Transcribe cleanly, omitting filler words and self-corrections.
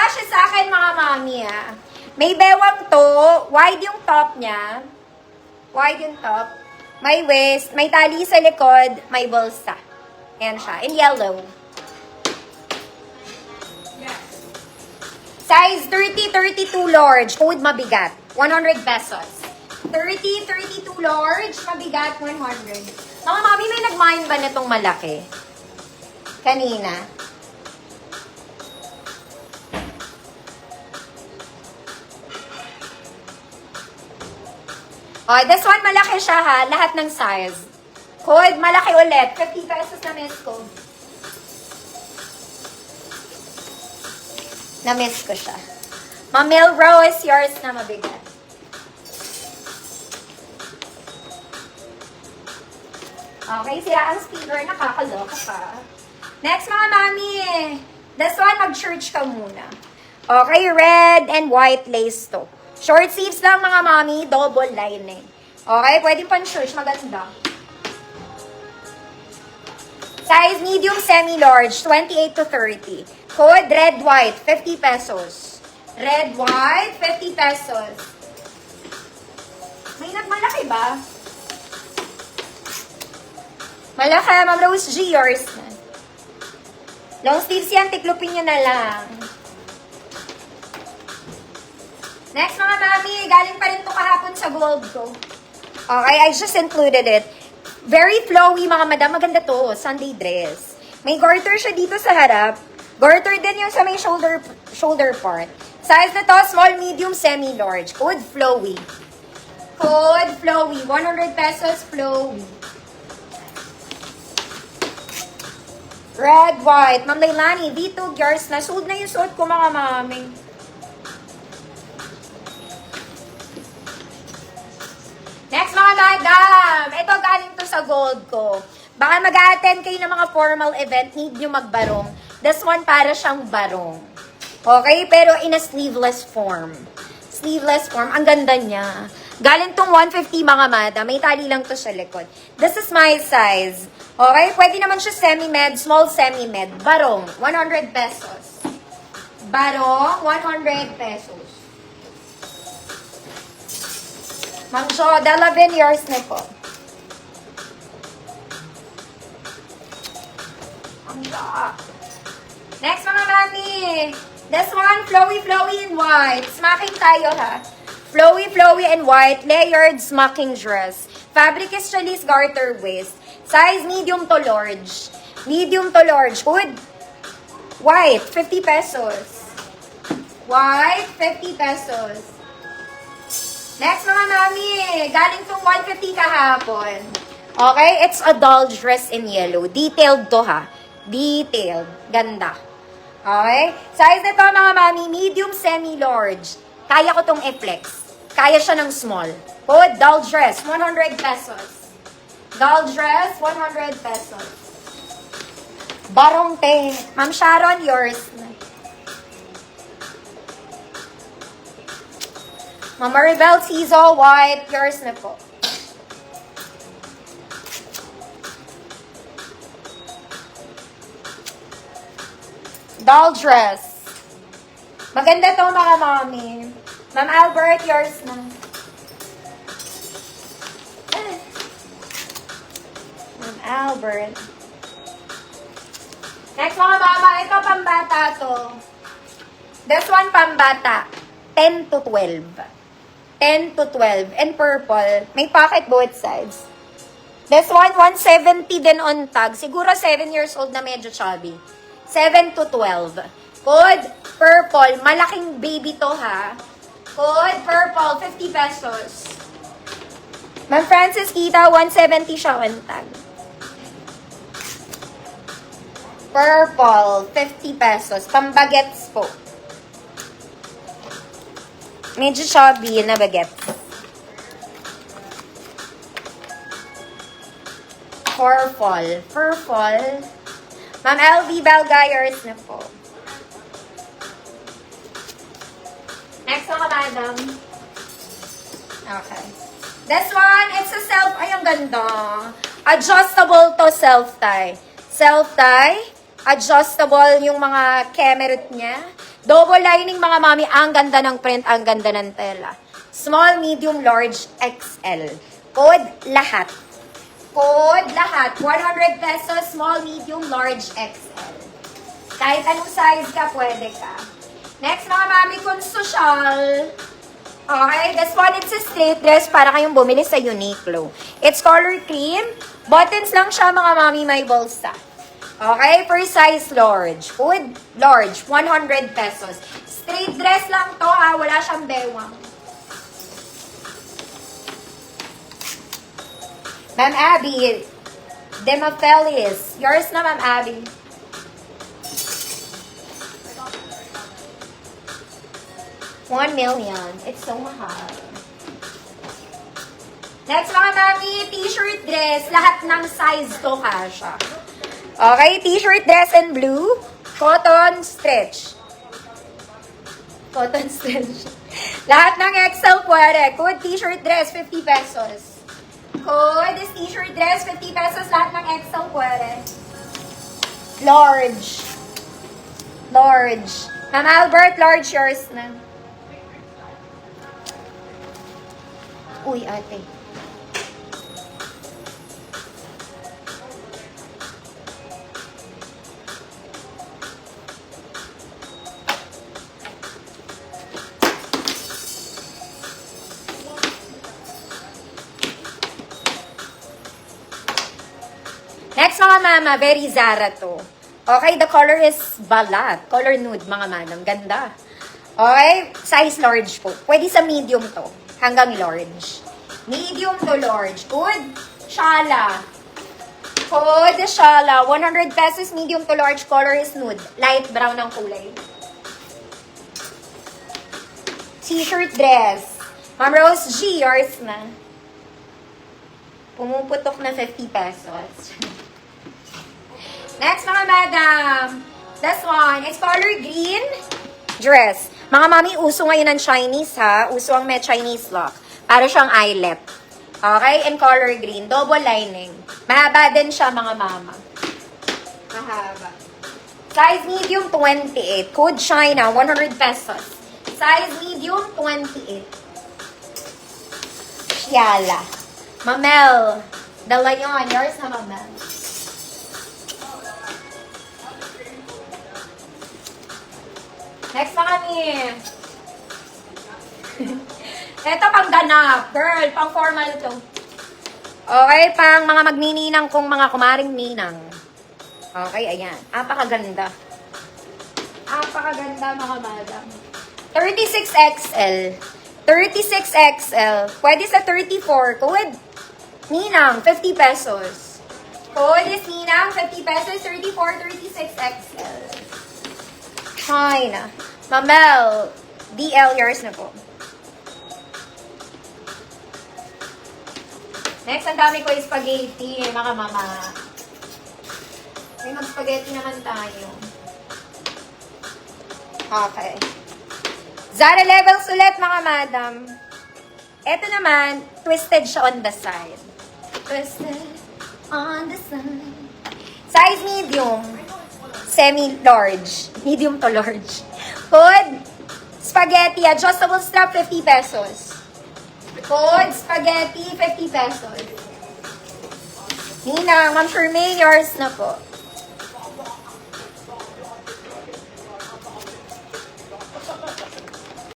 kasya sa akin mga mami May bewang to. Wide yung top niya. Wide yung top. May waist. May tali sa likod. May bulsa. Ayan siya. In yellow. Size 30-32 large. Code mabigat. 100 pesos. 30-32 large. Mabigat. 100. Mga mami, may nag-mine ba nitong malaki? Kanina. Oh, this one malaki siya ha. Lahat ng size. Code, malaki ulit. 50 pesos na miss ko. Na-miss ko siya. Mamil Rose, yours na mabigat. Okay, sila ang speaker. Nakakaloka pa. Next mga mami. This one, mag-church ka muna. Okay, red and white lace to. Short sleeves lang mga mami, double lining. Okay, pwede pang church, maganda. Size medium semi-large, 28 to 30. Code red white, 50 pesos. Red white, 50 pesos. May nagmalaki ba? Malaki, Ma'am Rose G, yours na. Long sleeves yan, tiklupin nyo na lang. Next mga mami, galing pa rin to kahapon sa gold ko. Okay, I just included it. Very flowy mga madam, maganda to, Sunday dress. May garter siya dito sa harap. Garter din yung sa may shoulder part. Size na to, small, medium, semi-large. Code flowy. Code flowy, 100 pesos flowy. Red, white. Ma'am Lailani, dito, yours na. Sold na yung suot ko mga mami. Next mga madam, ito galing to sa gold ko. Baka mag-a-attend kayo ng mga formal event, need nyo magbarong. This one para siyang barong. Okay, pero in a sleeveless form. Sleeveless form, ang ganda niya. Galing tong 150 mga madam, may tali lang to sa likod. This is my size. Okay, pwede naman siya semi-med, small semi-med. Barong, 100 pesos. Barong, 100 pesos. Ma'am Jo, Dalabin, yours na po. Ma'am Jo. Next mga mami. This one, flowy in white. Smacking tayo ha. Flowy and white, layered smacking dress. Fabric is Challis garter waist. Size medium to large. Medium to large. Good. White, 50 pesos. White, 50 pesos. Next mga mami, galing tong 150 kahapon. Okay, it's a doll dress in yellow. Detailed to ha. Detailed. Ganda. Okay? Size nito mga mami, medium semi-large. Kaya ko tong i-flex. Kaya siya ng small. Code, doll dress, 100 pesos. Doll dress, 100 pesos. Barong te. Ma'am Sharon, yours. Mama Rebel, Tizo, white, yours na po. Doll dress. Maganda to mga mami. Ma'am Albert, yours na. Ma'am Albert. Next mga mama, ito pambata to. This one pambata. 10 to 12. 10 to 12. And purple. May pocket both sides. This one, 170 din on tag. Siguro 7 years old na medyo chubby. 7 to 12. Code purple. Malaking baby to ha. Code purple. 50 pesos. Ma'am Francis Kita, 170 siya on tag. Purple. 50 pesos. Pambagets po. Medyo chubby na baguette. Purple. Purple. Ma'am LV Belgayers na po. Next mga madam. Okay. This one, it's a self, ay ang ganda. Adjustable to self-tie. Self-tie. Adjustable yung mga kemerut niya. Double lining mga mami, ang ganda ng print, ang ganda ng tela. Small, medium, large, XL. Code lahat. Code lahat. 100 pesos, small, medium, large, XL. Kahit anong size ka, pwede ka. Next mga mami, kung social. Okay, this one, it's a straight dress para kayong bumili sa Uniqlo. It's color cream. Buttons lang siya mga mami, may bolsa. Okay, per size large. Food, large, 100 pesos. Straight dress lang to ha, wala siyang bewang. Ma'am Abby, Demofelis. Yours na, Ma'am Abby. $1 million. It's so mahal. Next mga mami, t-shirt dress. Lahat ng size to kasha. Okay, t-shirt dress in blue. Cotton stretch. Cotton stretch. Lahat ng XL pwede. Code t-shirt dress, 50 pesos. Code is t-shirt dress, 50 pesos. Lahat ng XL pwede. Large. Large. Ma'am Albert, large yours na. Uy, ate. Next mga mama, very Zara to. Okay, the color is balat. Color nude, mga madam. Ganda. Okay, size large po. Pwede sa medium to. Hanggang large. Medium to large. Good. Shala. Good, shala. 100 pesos, medium to large. Color is nude. Light brown ang kulay. T-shirt dress. Ma'am Rose G, yours na. Pumuputok na 50 pesos. Next, mga madam. This one, it's color green dress. Mga mami, uso ngayon ng Chinese, ha? Uso ang may Chinese look. Para siyang eyelet. Okay? In color green. Double lining. Mahaba din siya, mga mama. Mahaba. Size medium, 28. Code China, 100 pesos. Size medium, 28. Yala. Mamel. Dala yun. Yours na, Mamel. Next na kami. Ito pang ganap. Girl, pang formal to. Okay, pang mga magnininang kong mga kumaring ninang. Okay, ayan. Apakaganda. Apakaganda, mga madam. 36XL. 36XL. Pwede sa 34. Code Ninang, 50 pesos. Code is Ninang, 50 pesos. 34, 36XL. China. Mamel, DL, yours na po. Next, ang dami ko is spaghetti, mga mama. May mag-spaghetti naman tayo. Okay. Zara levels ulit, mga madam. Ito naman, twisted siya on the side. Twisted on the side. Size medium. Semi-large. Medium to large. Code, spaghetti, adjustable strap, 50 pesos. Code, spaghetti, 50 pesos. Nina, Ma'am Shermaine, yours na po.